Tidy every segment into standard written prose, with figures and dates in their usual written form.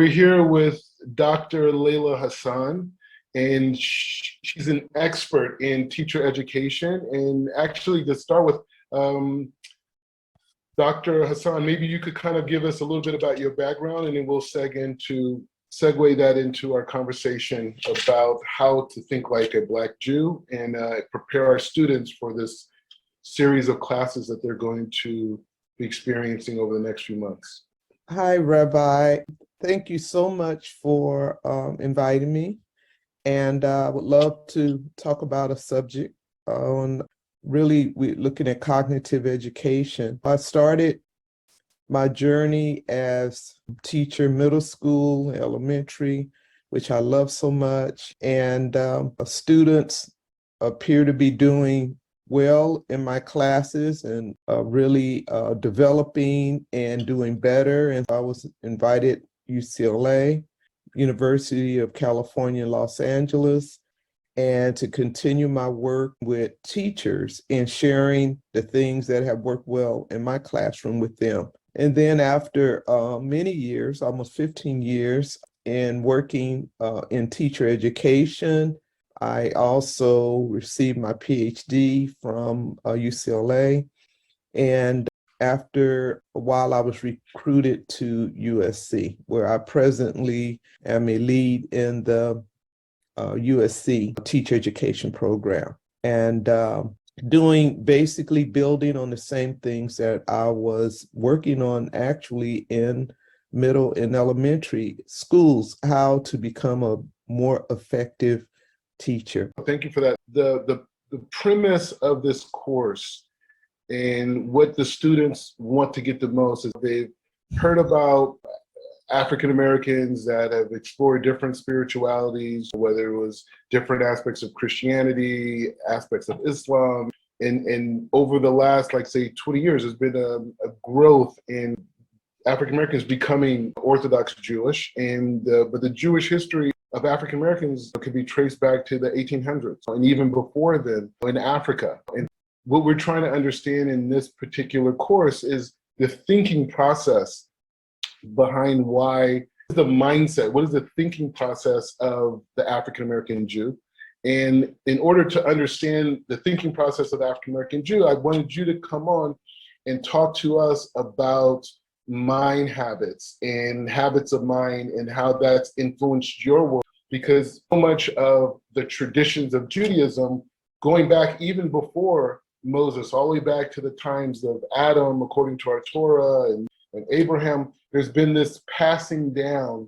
we're here with Dr. Layla Hasan, and she's an expert in teacher education. And actually, to start with, Dr. Hasan, maybe you could kind of give us a little bit about your background, and then we'll segue that into our conversation about how to think like a Black Jew and prepare our students for this series of classes that they're going to be experiencing over the next few months. Hi, Rabbi. Thank you so much for inviting me. And I would love to talk about a subject on we're looking at cognitive education. I started my journey as teacher, middle school, elementary, which I love so much. And students appear to be doing well in my classes and really developing and doing better. And I was invited UCLA, University of California, Los Angeles, and to continue my work with teachers and sharing the things that have worked well in my classroom with them. And then after many years, almost 15 years in working in teacher education, I also received my Ph.D. from UCLA. And after a while, I was recruited to USC, where I presently am a lead in the USC teacher education program. And basically building on the same things that I was working on actually in middle and elementary schools, how to become a more effective teacher. Thank you for that. The premise of this course and what the students want to get the most is they've heard about African Americans that have explored different spiritualities, whether it was different aspects of Christianity, aspects of Islam. And over the last, like say, 20 years, there's been a growth in African Americans becoming Orthodox Jewish. But the Jewish history of African Americans could be traced back to the 1800s and even before then in Africa. And what we're trying to understand in this particular course is the thinking process behind what is the thinking process of the African American Jew. And in order to understand the thinking process of the African American Jew, I wanted you to come on and talk to us about mind habits and habits of mind and how that's influenced your work, because so much of the traditions of Judaism, going back even before Moses, all the way back to the times of Adam, according to our Torah, and Abraham, there's been this passing down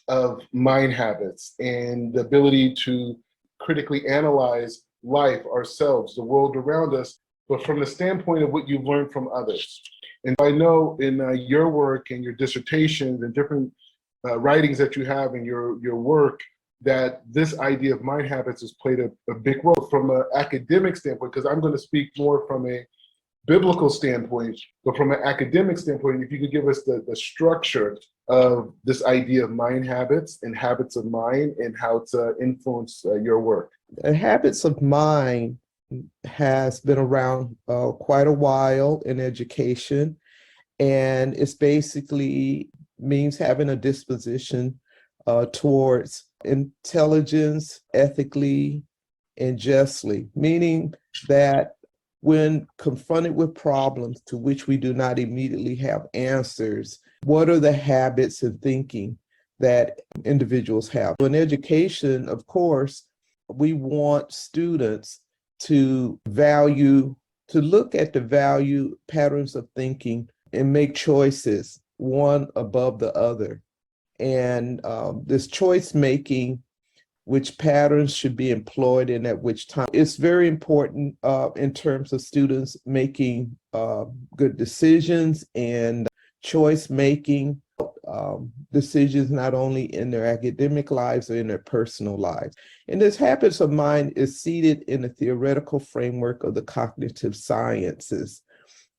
of mind habits and the ability to critically analyze life, ourselves, the world around us, but from the standpoint of what you've learned from others. And I know in your work and your dissertations and different writings that you have in your work, that this idea of mind habits has played a big role from an academic standpoint, because I'm going to speak more from a biblical standpoint, but from an academic standpoint, if you could give us the structure of this idea of mind habits and habits of mind and how to influence your work. The habits of mind has been around quite a while in education, and it's basically means having a disposition towards intelligence, ethically and justly, meaning that when confronted with problems to which we do not immediately have answers, what are the habits and thinking that individuals have? In education, of course, we want students to look at the value patterns of thinking and make choices, one above the other. And this choice making, which patterns should be employed and at which time. It's very important in terms of students making good decisions and choice making decisions, not only in their academic lives or in their personal lives. And this habits of mind is seated in the theoretical framework of the cognitive sciences,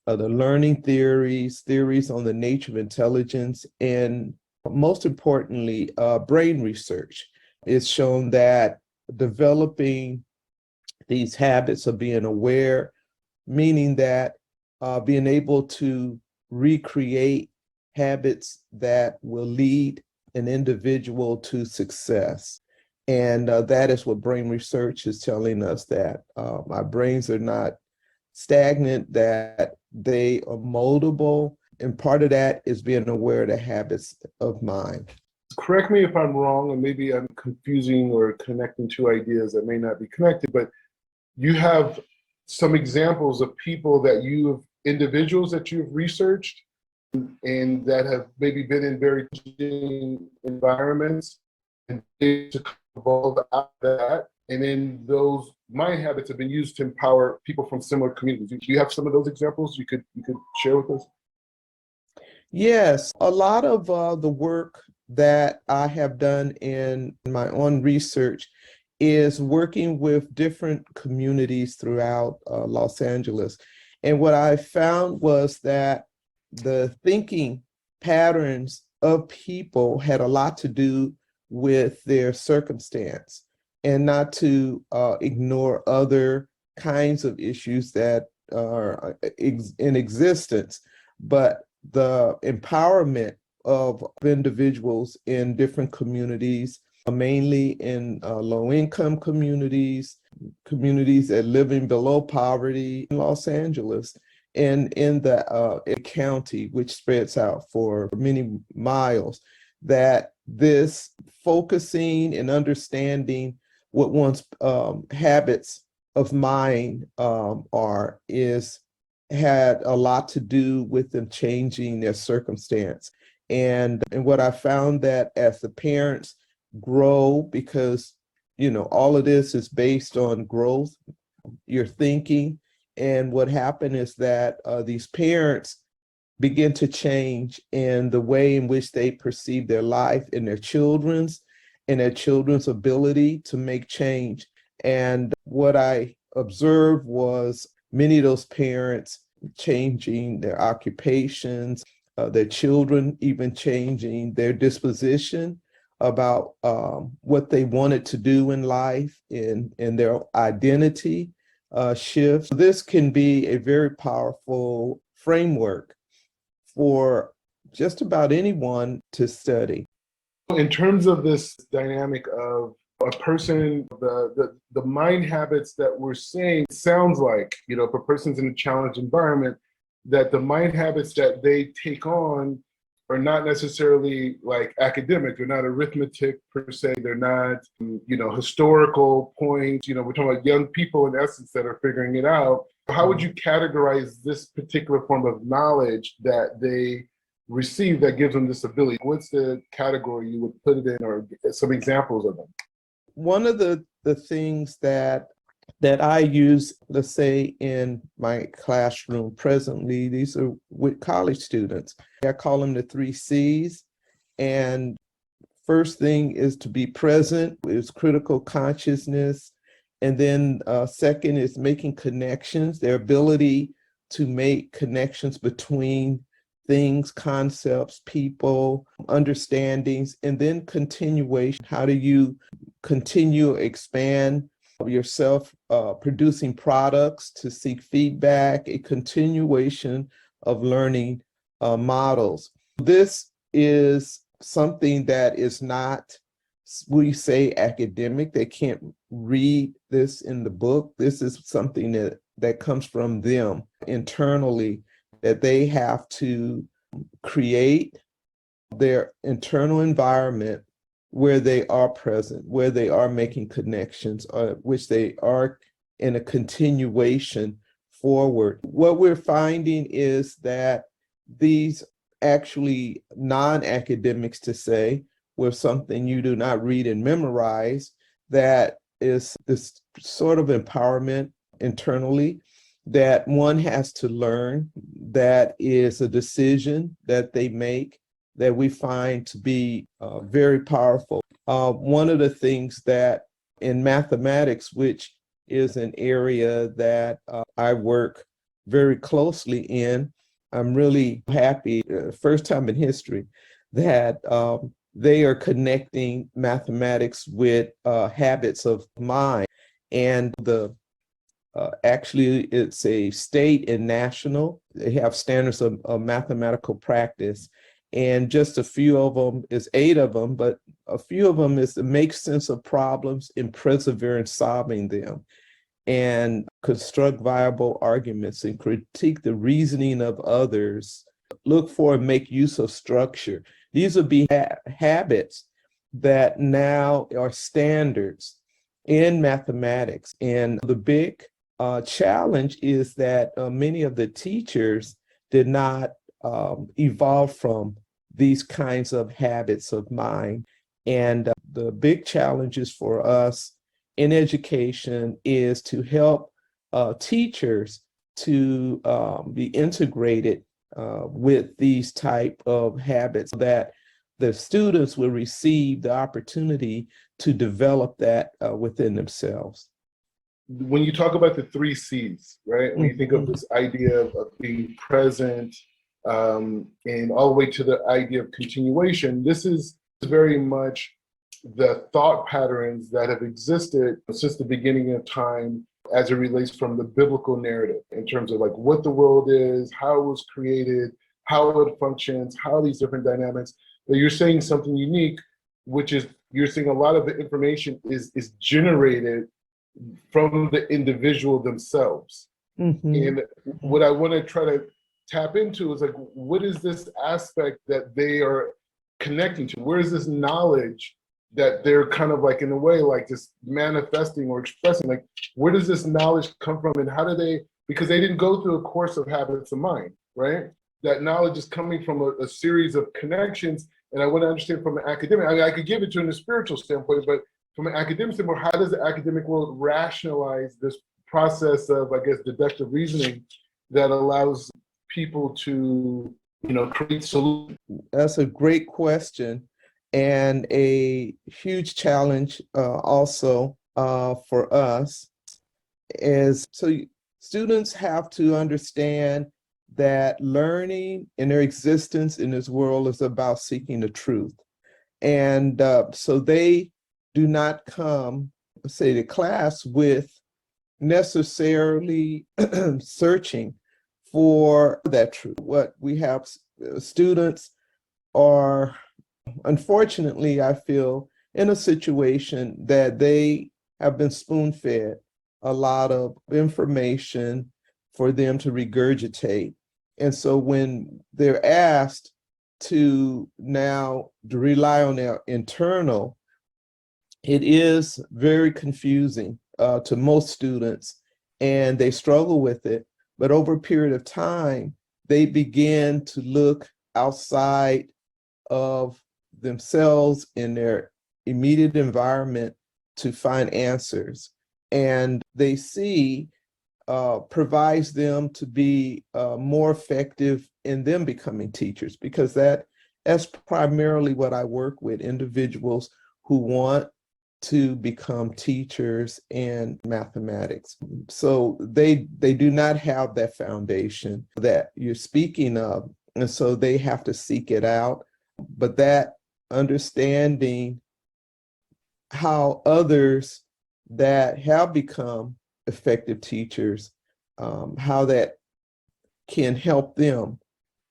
the learning theories on the nature of intelligence, and most importantly, brain research. It's shown that developing these habits of being aware, meaning that being able to recreate habits that will lead an individual to success. And that is what brain research is telling us, that our brains are not stagnant, that they are moldable. And part of that is being aware of the habits of mind. Correct me if I'm wrong, and maybe I'm confusing or connecting two ideas that may not be connected, but you have some examples of people that individuals that you've researched and that have maybe been in very challenging environments and to evolve out of that. And then those mind habits have been used to empower people from similar communities. Do you have some of those examples you could share with us? Yes, a lot of the work that I have done in my own research is working with different communities throughout Los Angeles. And what I found was that the thinking patterns of people had a lot to do with their circumstance, and not to ignore other kinds of issues that are in existence, but the empowerment of individuals in different communities, mainly in low-income communities, communities that living below poverty in Los Angeles, and in the county, which spreads out for many miles, that this focusing and understanding what one's habits of mind had a lot to do with them changing their circumstance. And what I found, that as the parents grow, because all of this is based on growth, your thinking, and what happened is that these parents begin to change in the way in which they perceive their life and their children's ability to make change. And what I observed was many of those parents changing their occupations, their children even changing their disposition about what they wanted to do in life, and their identity shifts. This can be a very powerful framework for just about anyone to study. In terms of this dynamic of a person, the mind habits that we're seeing, sounds like, if a person's in a challenged environment, that the mind habits that they take on are not necessarily like academic. They're not arithmetic per se. They're not, historical points. We're talking about young people in essence that are figuring it out. How would you categorize this particular form of knowledge that they receive that gives them this ability? What's the category you would put it in, or some examples of them? One of the things that I use, let's say, in my classroom presently, these are with college students. I call them the 3 C's. And first thing is to be present, is critical consciousness. And then second is making connections, their ability to make connections between things, concepts, people, understandings, and then continuation. How do you continue, expand yourself, producing products to seek feedback, a continuation of learning models. This is something that is not, we say, academic. They can't read this in the book. This is something that comes from them internally, that they have to create their internal environment where they are present, where they are making connections, which they are in a continuation forward. What we're finding is that these actually non-academics, to say, with something you do not read and memorize, that is this sort of empowerment internally that one has to learn, that is a decision that they make, that we find to be very powerful. One of the things that in mathematics, which is an area that I work very closely in, I'm really happy, first time in history, that they are connecting mathematics with habits of mind. And actually, it's a state and national. They have standards of mathematical practice. And just a few of them is 8 of them, but a few of them is to make sense of problems and persevere in solving them, and construct viable arguments and critique the reasoning of others, look for and make use of structure. These would be habits that now are standards in mathematics. And the big challenge is that many of the teachers did not evolve from these kinds of habits of mind. And the big challenges for us in education is to help teachers to be integrated with these type of habits, so that the students will receive the opportunity to develop that within themselves. When you talk about the 3 C's, right? When you think of this idea of being present, and all the way to the idea of continuation, this is very much the thought patterns that have existed since the beginning of time as it relates from the biblical narrative in terms of like what the world is, how it was created, how it functions, how these different dynamics. But you're saying something unique, which is you're saying a lot of the information is generated from the individual themselves. And what I want to try to tap into is like, what is this aspect that they are connecting to? Where is this knowledge that they're kind of like in a way like just manifesting or expressing? Like, where does this knowledge come from, and how do they, because they didn't go through a course of habits of mind, right? That knowledge is coming from a series of connections. And I want to understand from an academic, I mean, I could give it to in a spiritual standpoint, but from an academic standpoint, how does the academic world rationalize this process of, I guess, deductive reasoning that allows people to, create solutions? That's a great question, and a huge challenge also for us is, so students have to understand that learning and their existence in this world is about seeking the truth. And so they do not come, say, to class with necessarily searching for that truth. What we have, students are, unfortunately, I feel, in a situation that they have been spoon-fed a lot of information for them to regurgitate. And so when they're asked to now rely on their internal, it is very confusing to most students, and they struggle with it. But over a period of time, they begin to look outside of themselves in their immediate environment to find answers. And they see provides them to be more effective in them becoming teachers, because that's primarily what I work with, individuals who want to become teachers in mathematics. So they do not have that foundation that you're speaking of, and so they have to seek it out. But that understanding how others that have become effective teachers, how that can help them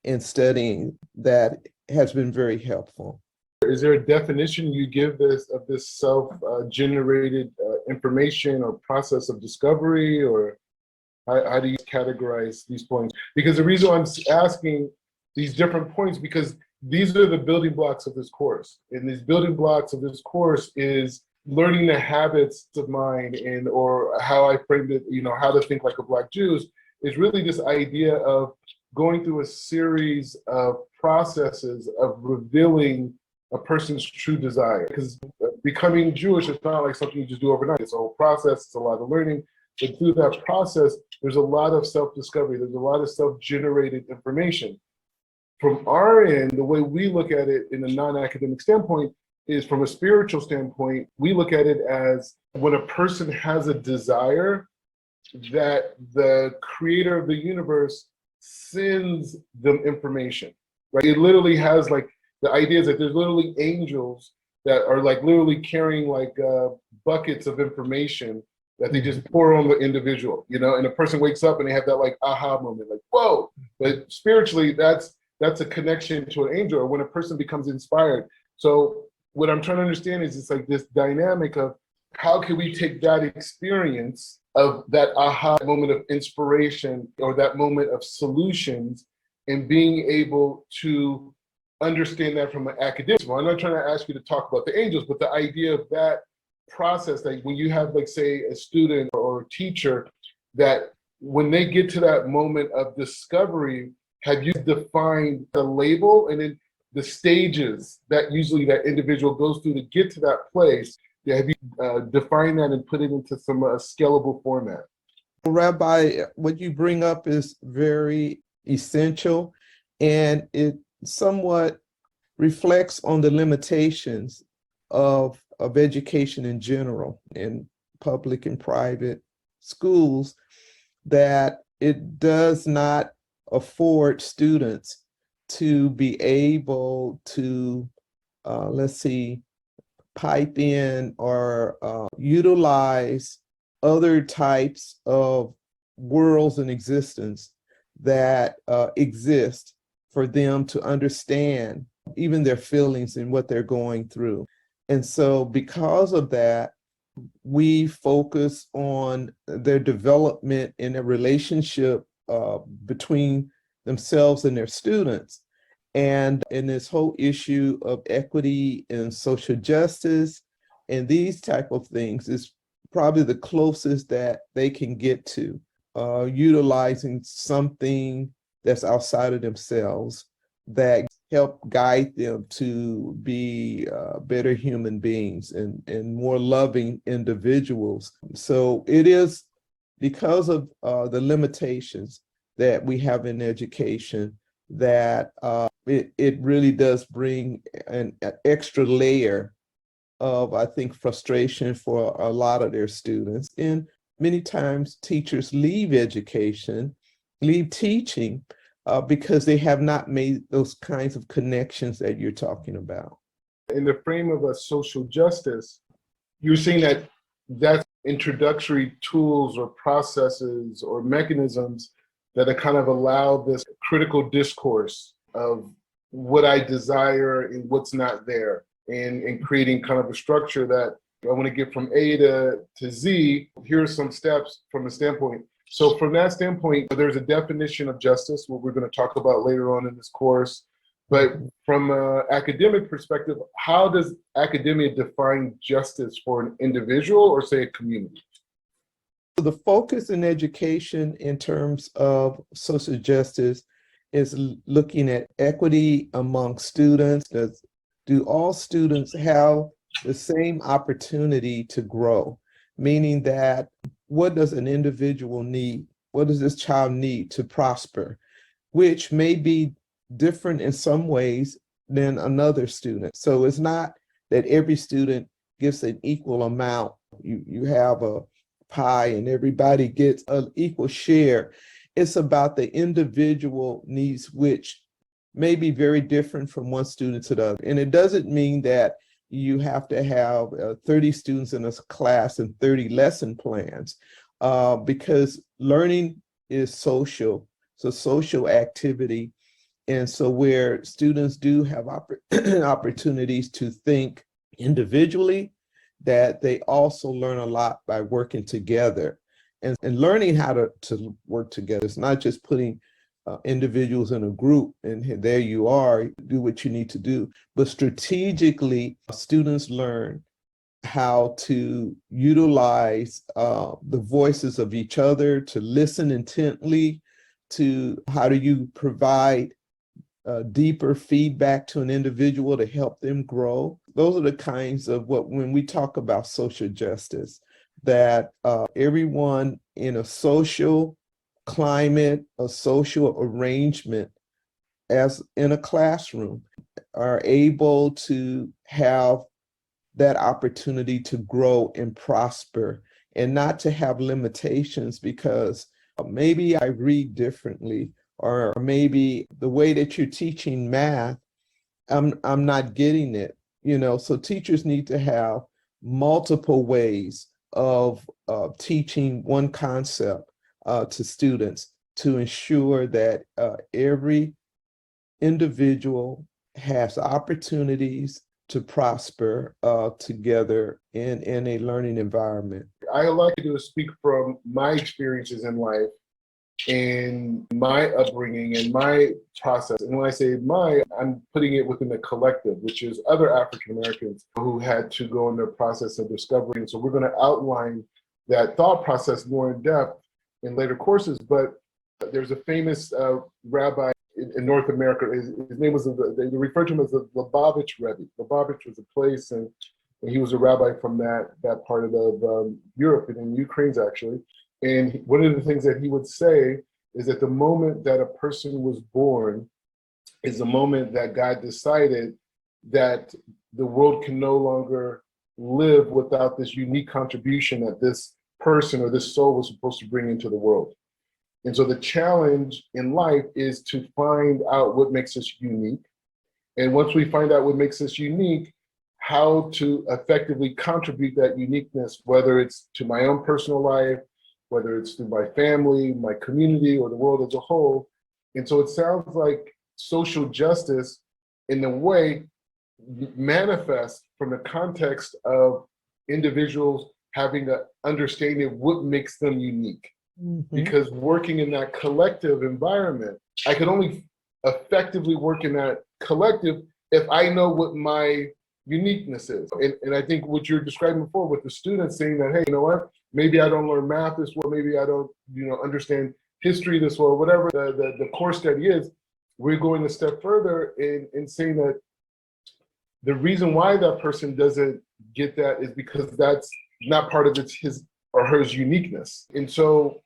in studying, that has been very helpful. Is there a definition you give this of this self-generated information or process of discovery, or how do you categorize these points? Because the reason I'm asking these different points, because these are the building blocks of this course. And these building blocks of this course is learning the habits of mind, and or how I framed it, how to think like a Black Jew, is really this idea of going through a series of processes of revealing a person's true desire. Because becoming Jewish is not like something you just do overnight. It's a whole process, it's a lot of learning. But through that process, there's a lot of self-discovery, there's a lot of self-generated information. From our end, the way we look at it in a non-academic standpoint is, from a spiritual standpoint, we look at it as when a person has a desire, that the creator of the universe sends them information, right? It literally has like, the idea is that there's literally angels that are like literally carrying like buckets of information that they just pour on the individual, and a person wakes up and they have that like aha moment, like, whoa. But spiritually, that's that's a connection to an angel, or when a person becomes inspired. So what I'm trying to understand is it's like this dynamic of how can we take that experience of that aha moment of inspiration or that moment of solutions and being able to understand that from an academic. Well, I'm not trying to ask you to talk about the angels, but the idea of that process, like when you have, like, say, a student or a teacher, that when they get to that moment of discovery, have you defined the label and then the stages that usually that individual goes through to get to that place? Have you defined that and put it into some scalable format? Rabbi, what you bring up is very essential, and it somewhat reflects on the limitations of education in general in public and private schools, that it does not afford students to be able to, let's see, pipe in or utilize other types of worlds in existence that exist for them to understand even their feelings and what they're going through. And so because of that, we focus on their development in a relationship between themselves and their students. And in this whole issue of equity and social justice and these type of things is probably the closest that they can get to utilizing something that's outside of themselves that help guide them to be better human beings and more loving individuals. So it is because of the limitations that we have in education that it really does bring an extra layer of, I think, frustration for a lot of their students. And many times teachers leave education, leave teaching, because they have not made those kinds of connections that you're talking about. In the frame of a social justice, you're saying that that's introductory tools or processes or mechanisms that kind of allow this critical discourse of what I desire and what's not there, and creating kind of a structure that I want to get from A to Z. Here are some steps from a standpoint. So from that standpoint, there's a definition of justice, what we're going to talk about later on in this course. But from an academic perspective, how does academia define justice for an individual or, say, a community? The focus in education in terms of social justice is looking at equity among students. Do all students have the same opportunity to grow? Meaning that what does an individual need? What does this child need to prosper? Which may be different in some ways than another student. So it's not that every student gets an equal amount. You have a pie and everybody gets an equal share. It's about the individual needs, which may be very different from one student to the other. And it doesn't mean that you have to have 30 students in a class and 30 lesson plans, because learning is social. So social activity. And so where students do have opportunities to think individually, that they also learn a lot by working together and learning how to work together. It's not just putting individuals in a group and there you are, do what you need to do. But strategically, students learn how to utilize the voices of each other, to listen intently, to how do you provide deeper feedback to an individual to help them grow. Those are the kinds of when we talk about social justice, that everyone in a social climate, a social arrangement, as in a classroom, are able to have that opportunity to grow and prosper and not to have limitations because maybe I read differently, or maybe the way that you're teaching math, I'm not getting it. So teachers need to have multiple ways of teaching one concept to students to ensure that every individual has opportunities to prosper together in a learning environment. I like to speak from my experiences in life and my upbringing and my process. And when I say my, I'm putting it within the collective, which is other African Americans who had to go in their process of discovery. So we're going to outline that thought process more in depth in later courses. But there's a famous rabbi in North America. His name was, they referred to him as the Lubavitch Rebbe. Lubavitch was a place, and he was a rabbi from that part of Europe and in Ukraine, actually. And one of the things that he would say is that the moment that a person was born is the moment that God decided that the world can no longer live without this unique contribution that this person or this soul was supposed to bring into the world. And so the challenge in life is to find out what makes us unique. And once we find out what makes us unique, how to effectively contribute that uniqueness, whether it's to my own personal life, whether it's through my family, my community, or the world as a whole. And so it sounds like social justice, in a way, manifests from the context of individuals having an understanding of what makes them unique. Mm-hmm. Because working in that collective environment, I can only effectively work in that collective if I know what my uniqueness is. And I think what you're describing before with the students saying that, hey, you know what, maybe I don't learn math this well, maybe I don't, understand history this well, whatever the core study is, we're going a step further in saying that the reason why that person doesn't get that is because that's not part of his or her uniqueness. And so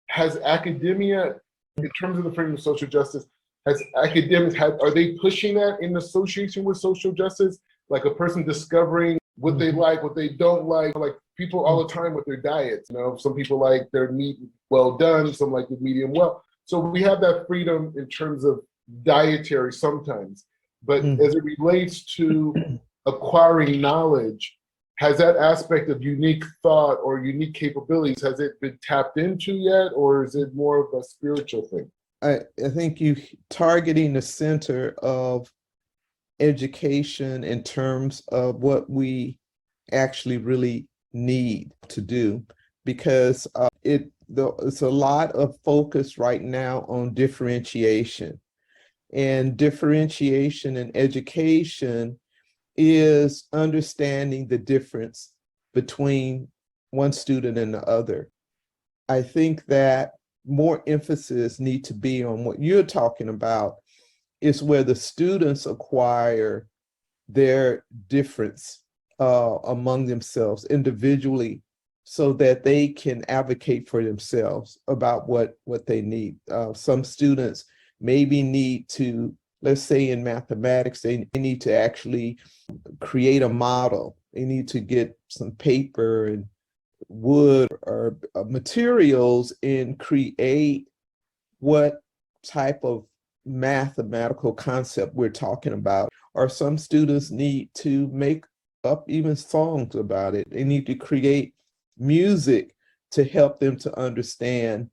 has academia, in terms of the framework of social justice, has academics, are they pushing that in association with social justice? Like a person discovering what they like, what they don't like people all the time with their diets. Some people like their meat well done, some like the medium well. So we have that freedom in terms of dietary sometimes. But as it relates to acquiring knowledge, has that aspect of unique thought or unique capabilities, has it been tapped into yet, or is it more of a spiritual thing? I think you targeting the center of education in terms of what we actually really need to do, because it's a lot of focus right now on differentiation, and differentiation in education is understanding the difference between one student and the other. I think that more emphasis needs to be on what you're talking about, is where the students acquire their difference among themselves individually, so that they can advocate for themselves about what they need. Some students maybe need to, let's say in mathematics, they need to actually create a model. They need to get some paper and wood or materials and create what type of mathematical concept we're talking about. Or some students need to make up even songs about it. They need to create music to help them to understand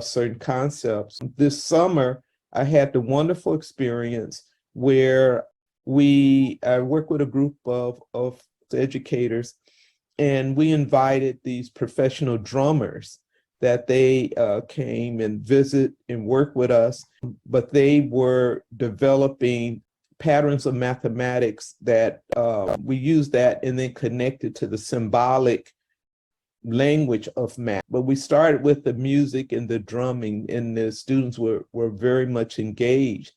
certain concepts. This summer, I had the wonderful experience where I work with a group of educators, and we invited these professional drummers that they came and visit and work with us, but they were developing patterns of mathematics that we use that and then connected to the symbolic language of math. But we started with the music and the drumming, and the students were very much engaged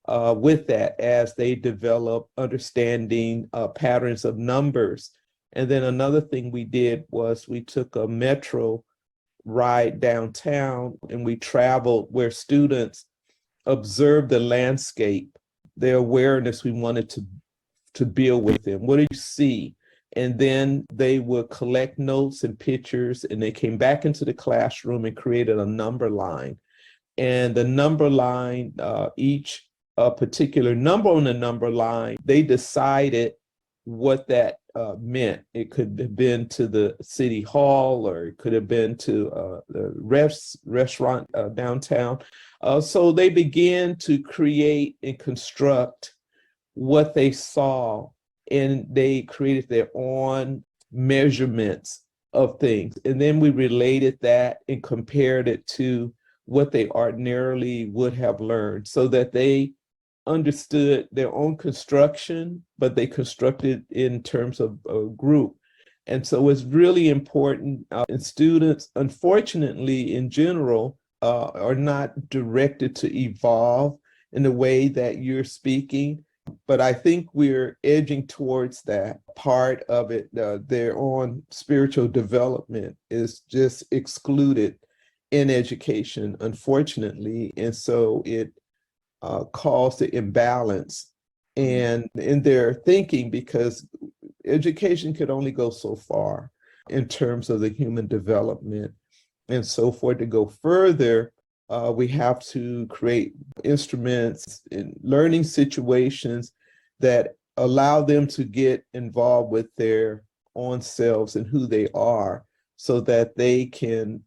with that as they develop understanding patterns of numbers. And then another thing we did was we took a metro ride downtown, and we traveled where students observed the landscape, their awareness we wanted to build with them. What do you see? And then they would collect notes and pictures, and they came back into the classroom and created a number line. And the number line, each particular number on the number line, they decided what that meant. It could have been to the city hall, or it could have been to the restaurant downtown. So they began to create and construct what they saw, and they created their own measurements of things. And then we related that and compared it to what they ordinarily would have learned, so that they understood their own construction, but they constructed in terms of a group. And so it's really important. And students, unfortunately, in general, are not directed to evolve in the way that you're speaking. But I think we're edging towards that part of it. Their own spiritual development is just excluded in education, unfortunately. And so it caused the imbalance and in their thinking, because education could only go so far in terms of the human development. And so for it to go further, we have to create instruments and learning situations that allow them to get involved with their own selves and who they are, so that they can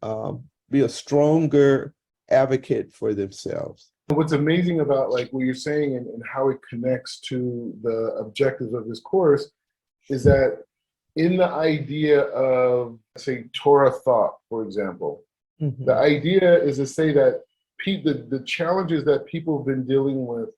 be a stronger advocate for themselves. What's amazing about like what you're saying and how it connects to the objectives of this course is that in the idea of, say, Torah thought, for example, the idea is to say that the challenges that people have been dealing with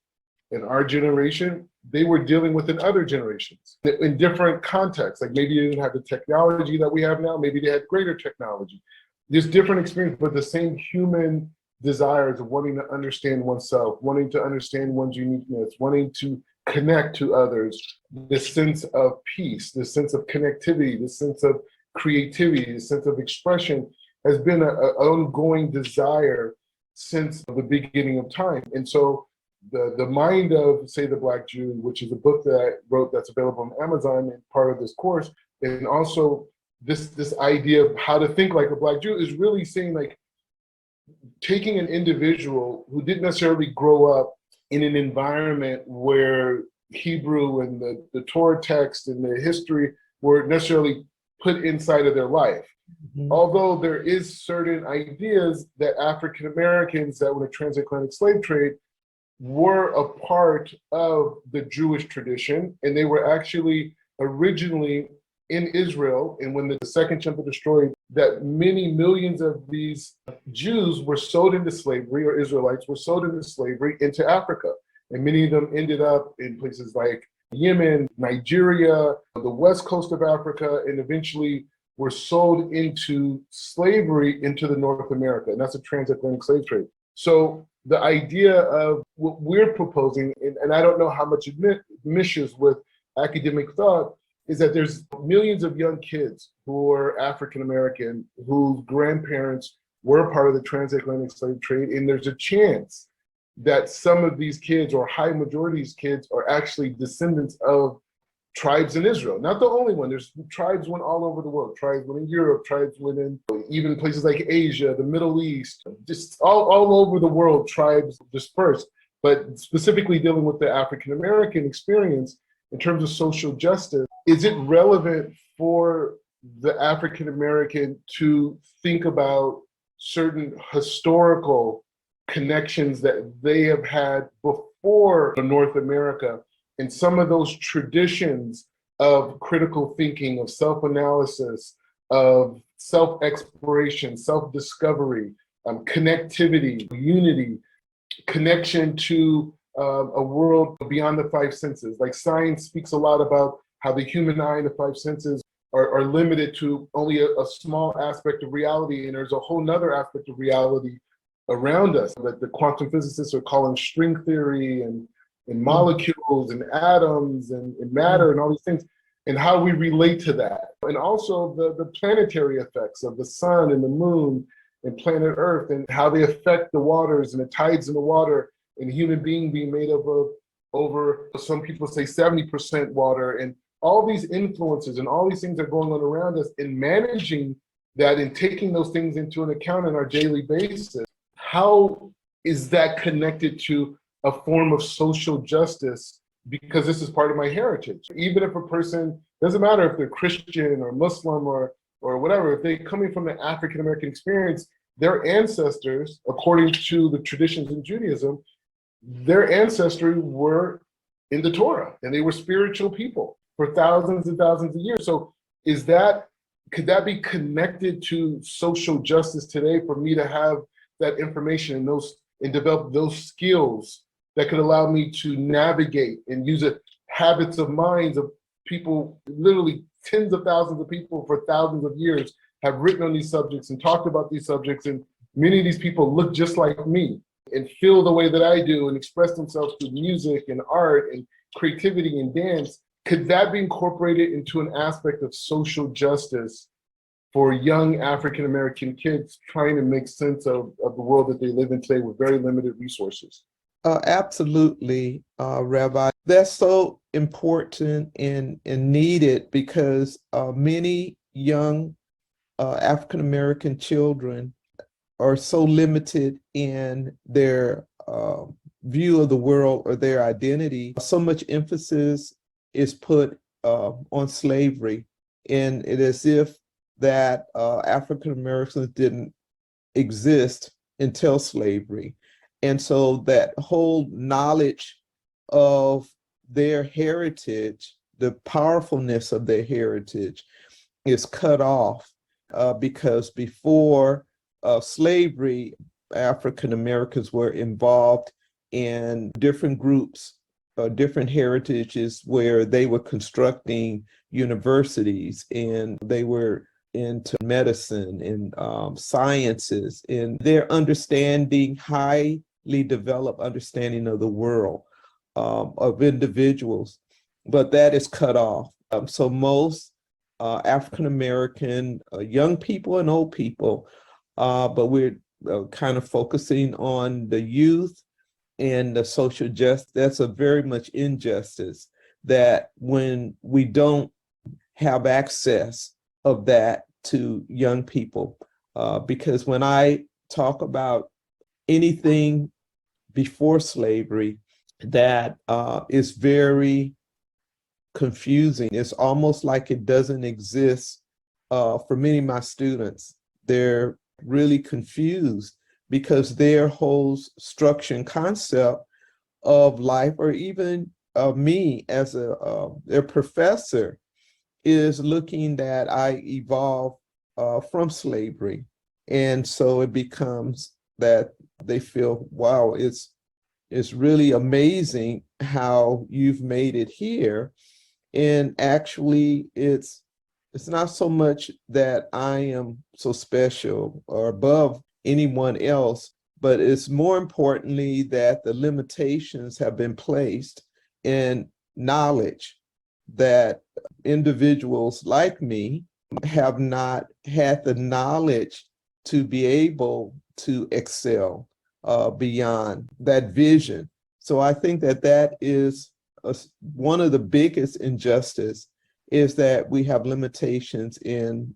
in our generation, they were dealing with in other generations in different contexts. Like maybe they didn't have the technology that we have now, maybe they had greater technology. There's different experience, but the same human desires of wanting to understand oneself, wanting to understand one's uniqueness, wanting to connect to others, this sense of peace, this sense of connectivity, this sense of creativity, this sense of expression has been an ongoing desire since the beginning of time. And so the mind of, say, the Black Jew, which is a book that I wrote that's available on Amazon and part of this course, and also this idea of how to think like a Black Jew is really saying, like, taking an individual who didn't necessarily grow up in an environment where Hebrew and the Torah text and the history were necessarily put inside of their life. Although there is certain ideas that African Americans that were in the transatlantic slave trade were a part of the Jewish tradition, and they were actually originally in Israel. And when the second temple destroyed, that many millions of these Jews were sold into slavery, or Israelites were sold into slavery into Africa. And many of them ended up in places like Yemen, Nigeria, the west coast of Africa, and eventually were sold into slavery into the North America. And that's a transatlantic slave trade. So the idea of what we're proposing, and I don't know how much it meshes with academic thought, is that there's millions of young kids who are African American whose grandparents were part of the transatlantic slave trade, and there's a chance that some of these kids, or high majority of these kids, are actually descendants of tribes in Israel. Not the only one. There's tribes went all over the world. Tribes went in Europe, tribes went in even places like Asia, the Middle East, just all over the world, tribes dispersed. But specifically dealing with the African American experience in terms of social justice, is it relevant for the African American to think about certain historical connections that they have had before North America, and some of those traditions of critical thinking, of self-analysis, of self-exploration, self-discovery, connectivity, unity, connection to a world beyond the five senses? Like science speaks a lot about how the human eye and the five senses are limited to only a small aspect of reality, and there's a whole nother aspect of reality around us that the quantum physicists are calling string theory, and molecules and atoms and matter and all these things, and how we relate to that. And also the planetary effects of the sun and the moon and planet Earth, and how they affect the waters and the tides in the water, and a human being being made up of over, some people say 70% water, and all these influences and all these things are going on around us, and managing that and taking those things into an account on our daily basis. How is that connected to a form of social justice? Because this is part of my heritage. Even if a person, doesn't matter if they're Christian or Muslim or whatever, if they're coming from the African American experience, their ancestors, according to the traditions in Judaism, their ancestry were in the Torah, and they were spiritual people for thousands and thousands of years. So could that be connected to social justice today for me to have that information and develop those skills that could allow me to navigate and use it, habits of minds of people, literally tens of thousands of people for thousands of years have written on these subjects and talked about these subjects, and many of these people look just like me and feel the way that I do and express themselves through music and art and creativity and dance. Could that be incorporated into an aspect of social justice for young African American kids trying to make sense of the world that they live in today with very limited resources? Absolutely, Rabbi. That's so important and needed because many young African American children are so limited in their view of the world or their identity. So much emphasis is put on slavery, and it is as if that African Americans didn't exist until slavery. And so that whole knowledge of their heritage, the powerfulness of their heritage is cut off because before slavery, African Americans were involved in different groups, different heritages where they were constructing universities, and they were into medicine and sciences, and their understanding, highly developed understanding of the world, of individuals, but that is cut off. So most African American young people and old people, but we're kind of focusing on the youth and the social justice. That's a very much injustice that when we don't have access of that to young people, because when I talk about anything before slavery, that is very confusing. It's almost like it doesn't exist for many of my students. They're really confused because their whole structure and concept of life, or even me as their professor, is looking that I evolved from slavery. And so it becomes that they feel, wow, it's really amazing how you've made it here. And actually, it's not so much that I am so special or above anyone else, but it's more importantly that the limitations have been placed in knowledge that individuals like me have not had the knowledge to be able to excel beyond that vision. So I think that that is one of the biggest injustice, is that we have limitations in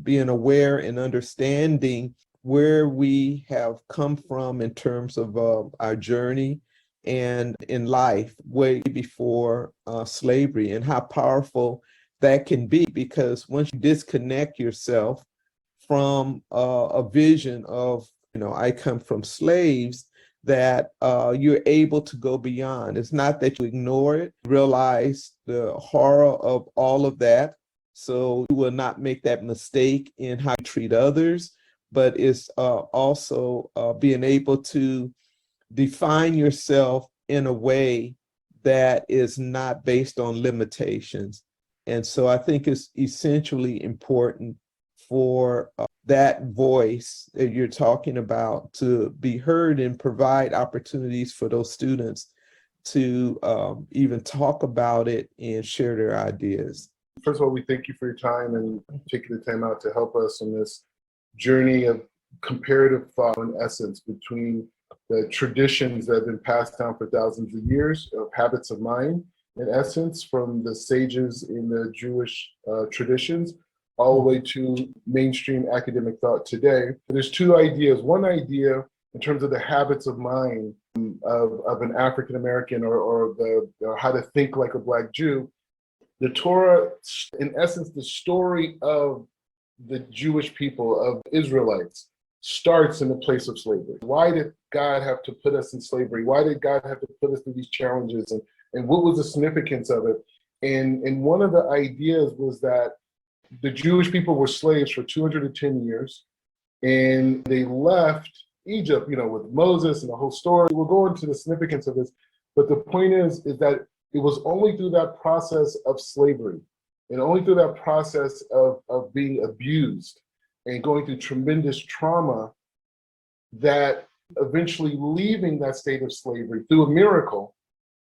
being aware and understanding where we have come from in terms of our journey and in life way before slavery, and how powerful that can be, because once you disconnect yourself from a vision of, I come from slaves, that you're able to go beyond. It's not that you ignore it, realize the horror of all of that, so you will not make that mistake in how you treat others, but it's also being able to define yourself in a way that is not based on limitations. And so I think it's essentially important for that voice that you're talking about to be heard and provide opportunities for those students to even talk about it and share their ideas. First of all, we thank you for your time and taking the time out to help us on this journey of comparative thought, in essence, between the traditions that have been passed down for thousands of years of habits of mind, in essence, from the sages in the Jewish traditions, all the way to mainstream academic thought today. There's two ideas. One idea in terms of the habits of mind of an African American, or how to think like a Black Jew. The Torah, in essence, the story of the Jewish people, of Israelites, starts in the place of slavery. Why did God have to put us in slavery? Why did God have to put us through these challenges? And what was the significance of it? And one of the ideas was that the Jewish people were slaves for 210 years, and they left Egypt, with Moses and the whole story. We'll go into the significance of this, but the point is that it was only through that process of slavery and only through that process of being abused and going through tremendous trauma that eventually leaving that state of slavery through a miracle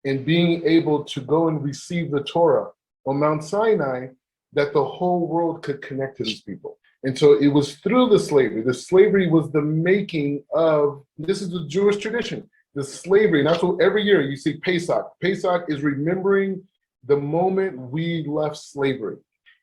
and being able to go and receive the Torah on Mount Sinai, that the whole world could connect to these people. And so it was through the slavery. The slavery was the making of, this is the Jewish tradition, the slavery. And that's what every year you see Pesach. Pesach is remembering the moment we left slavery.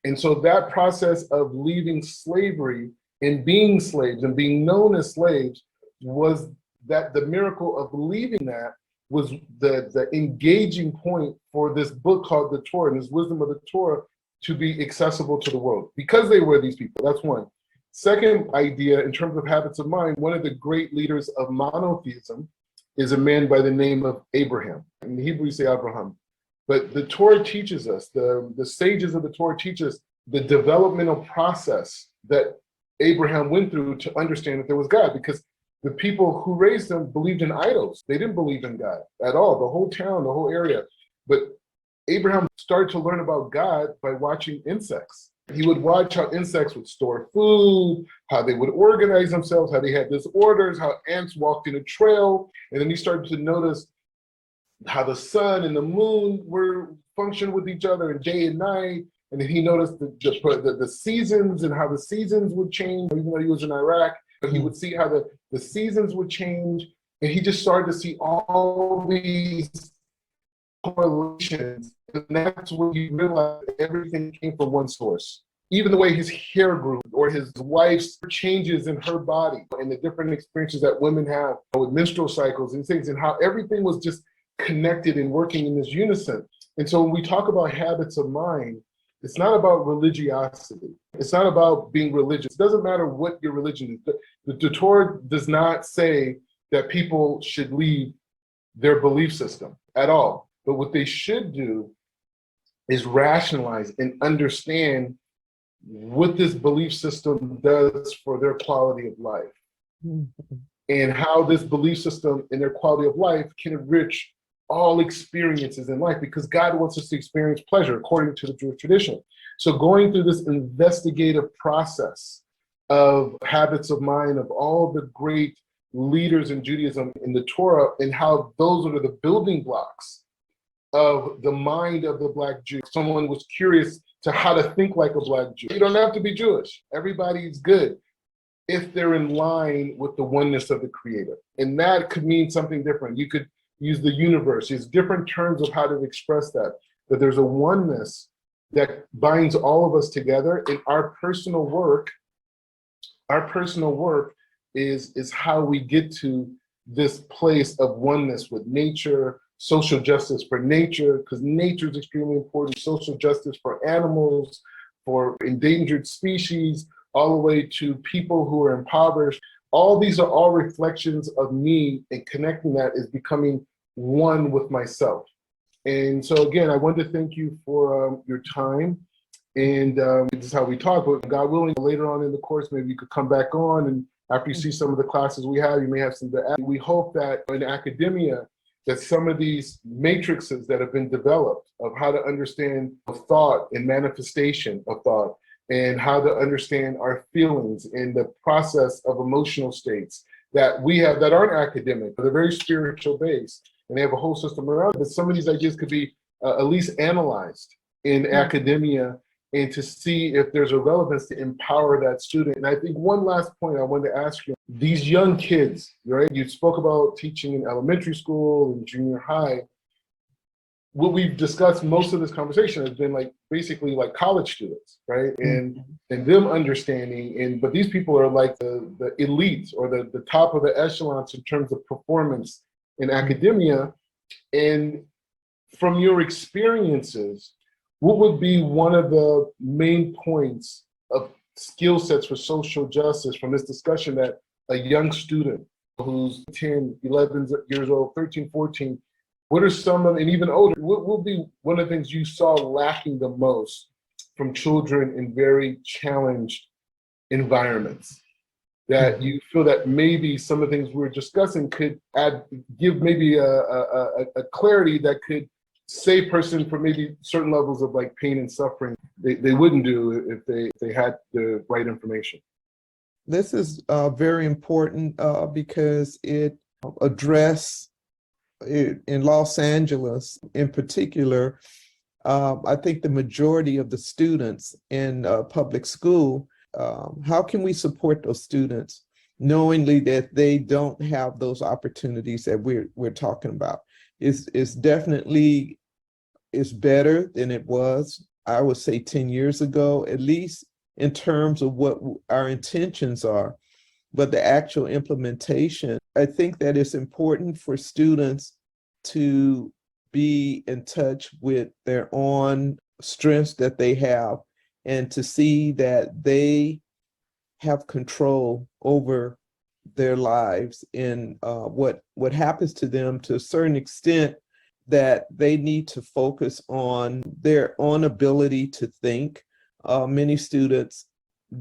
And so that process of leaving slavery and being slaves and being known as slaves was that the miracle of leaving that was the engaging point for this book called the Torah and this wisdom of the Torah to be accessible to the world because they were these people. That's one. Second idea, in terms of habits of mind, one of the great leaders of monotheism is a man by the name of Abraham. In Hebrew, you say Avraham. But the Torah teaches us, the sages of the Torah teach us the developmental process that Abraham went through to understand that there was God, because the people who raised him believed in idols. They didn't believe in God at all, the whole town, the whole area. But Abraham started to learn about God by watching insects. He would watch how insects would store food, how they would organize themselves, how they had disorders, how ants walked in a trail. And then he started to notice how the sun and the moon were functioning with each other in day and night. And then he noticed the seasons and how the seasons would change. Even though he was in Iraq, but he would see how the seasons would change. And he just started to see all these correlations. And that's when he realized everything came from one source. Even the way his hair grew, or his wife's changes in her body, and the different experiences that women have with menstrual cycles and things, and how everything was just connected and working in this unison. And so when we talk about habits of mind, it's not about religiosity. It's not about being religious. It doesn't matter what your religion is. The Torah does not say that people should leave their belief system at all. But what they should do is rationalize and understand what this belief system does for their quality of life, and how this belief system and their quality of life can enrich all experiences in life, because God wants us to experience pleasure according to the Jewish tradition. So going through this investigative process of habits of mind of all the great leaders in Judaism in the Torah, and how those are the building blocks of the mind of the Black Jew. Someone was curious to how to think like a Black Jew. You don't have to be Jewish. Everybody's good if they're in line with the oneness of the Creator. And that could mean something different. You could use the universe. There's different terms of how to express that. But there's a oneness that binds all of us together. And our personal work is how we get to this place of oneness with nature, social justice for nature, because nature is extremely important, social justice for animals, for endangered species, all the way to people who are impoverished. All these are all reflections of me, and connecting that is becoming one with myself. And so again, I want to thank you for your time. And this is how we talk, but God willing, later on in the course, maybe you could come back on, and after you see some of the classes we have, you may have some to add. We hope that in academia, that some of these matrices that have been developed of how to understand thought and manifestation of thought, and how to understand our feelings in the process of emotional states that we have that aren't academic, but they're very spiritual based, and they have a whole system around it. But some of these ideas could be at least analyzed in academia, and to see if there's a relevance to empower that student. And I think one last point I wanted to ask you, these young kids, right? You spoke about teaching in elementary school and junior high. What we've discussed most of this conversation has been like basically like college students, right? And them understanding, but these people are like the elites, or the top of the echelons in terms of performance in academia. And from your experiences, what would be one of the main points of skill sets for social justice from this discussion that a young student who's 10, 11 years old, 13, 14, what are some of, and even older, what will be one of the things you saw lacking the most from children in very challenged environments that you feel that maybe some of the things we're discussing could give maybe a clarity that could save a person from maybe certain levels of like pain and suffering they wouldn't do if they had the right information? This is very important because it address it in Los Angeles in particular. I think the majority of the students in public school, how can we support those students knowingly that they don't have those opportunities that we're talking about? It's definitely is better than it was, I would say 10 years ago, at least in terms of what our intentions are. But the actual implementation, I think that it's important for students to be in touch with their own strengths that they have and to see that they have control over their lives and what happens to them to a certain extent, that they need to focus on their own ability to think. Many students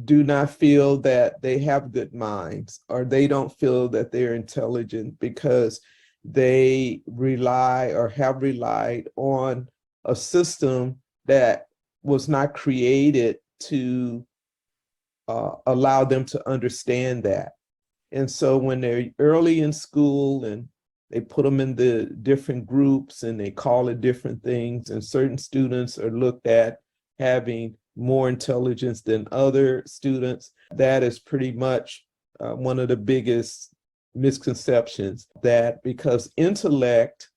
do not feel that they have good minds, or they don't feel that they're intelligent because they rely or have relied on a system that was not created to allow them to understand that. And so when they're early in school and they put them in the different groups and they call it different things, and certain students are looked at having more intelligence than other students, that is pretty much one of the biggest misconceptions, that because intellect,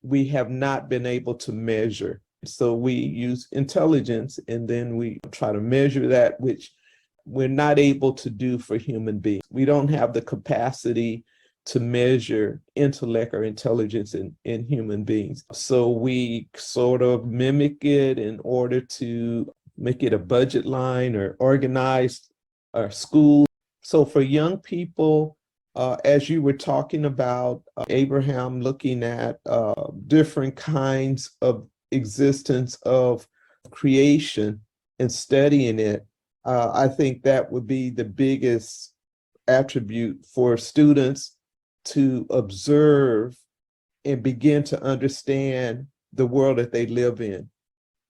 we have not been able to measure. So we use intelligence and then we try to measure that, which we're not able to do for human beings. We don't have the capacity to measure intellect or intelligence in human beings. So we sort of mimic it in order to make it a budget line or organize our school. So for young people, as you were talking about, Abraham, looking at different kinds of existence of creation and studying it, I think that would be the biggest attribute for students to observe and begin to understand the world that they live in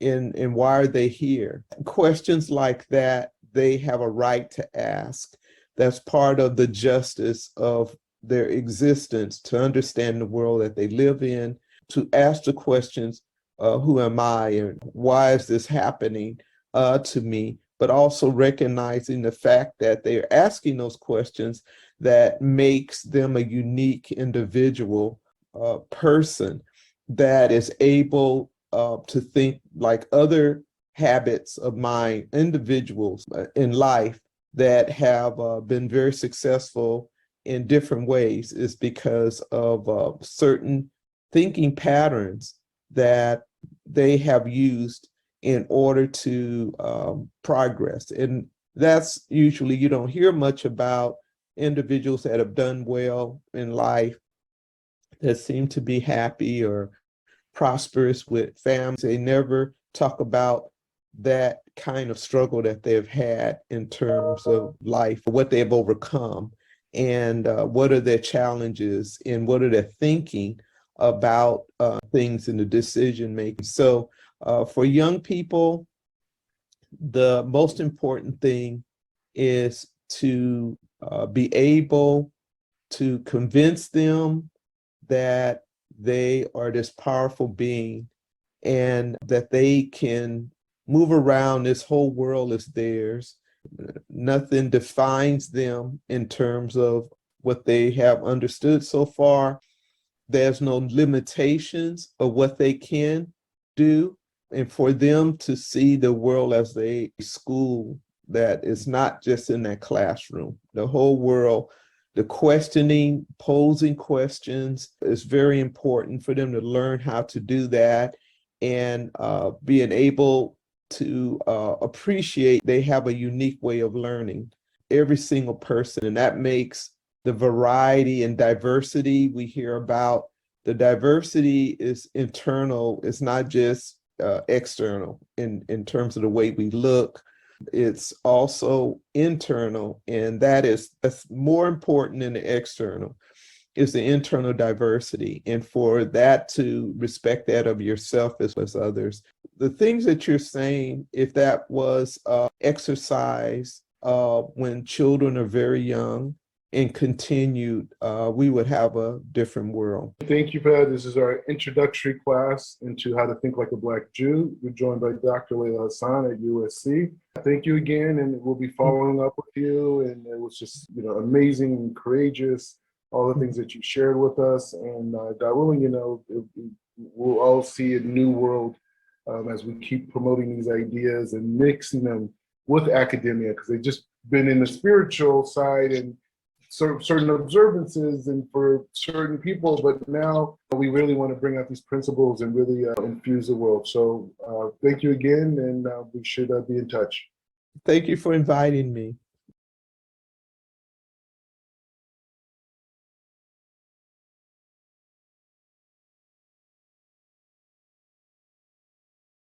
and why are they here. Questions like that, they have a right to ask. That's part of the justice of their existence, to understand the world that they live in, to ask the questions, who am I and why is this happening to me? But also recognizing the fact that they're asking those questions that makes them a unique individual person that is able to think like other habits of mind, individuals in life that have been very successful in different ways, is because of certain thinking patterns that they have used in order to progress. And that's usually, you don't hear much about individuals that have done well in life, that seem to be happy or prosperous with families. They never talk about that kind of struggle that they've had in terms of life, what they've overcome, and what are their challenges, and what are their thinking about things in the decision making. So for young people, the most important thing is to be able to convince them that they are this powerful being and that they can move around. This whole world is theirs. Nothing defines them in terms of what they have understood so far. There's no limitations of what they can do. And for them to see the world as a school that is not just in that classroom, the whole world, the questioning, posing questions is very important for them to learn how to do that, and being able to appreciate they have a unique way of learning, every single person. And that makes the variety and diversity we hear about. The diversity is internal. It's not just external in terms of the way we look. It's also internal, and that's more important than the external, is the internal diversity, and for that to respect that of yourself as well as others. The things that you're saying, if that was exercised when children are very young and continued, we would have a different world. Thank you, Pat. This is our introductory class into how to think like a Black Jew. We're joined by Dr. Layla Hasan at USC. Thank you again, and we'll be following up with you. And it was just, amazing and courageous, all the things that you shared with us. And God willing, we'll all see a new world as we keep promoting these ideas and mixing them with academia, because they've just been in the spiritual side and certain observances and for certain people, but now we really want to bring out these principles and really infuse the world. So thank you again, and we should be in touch. Thank you for inviting me.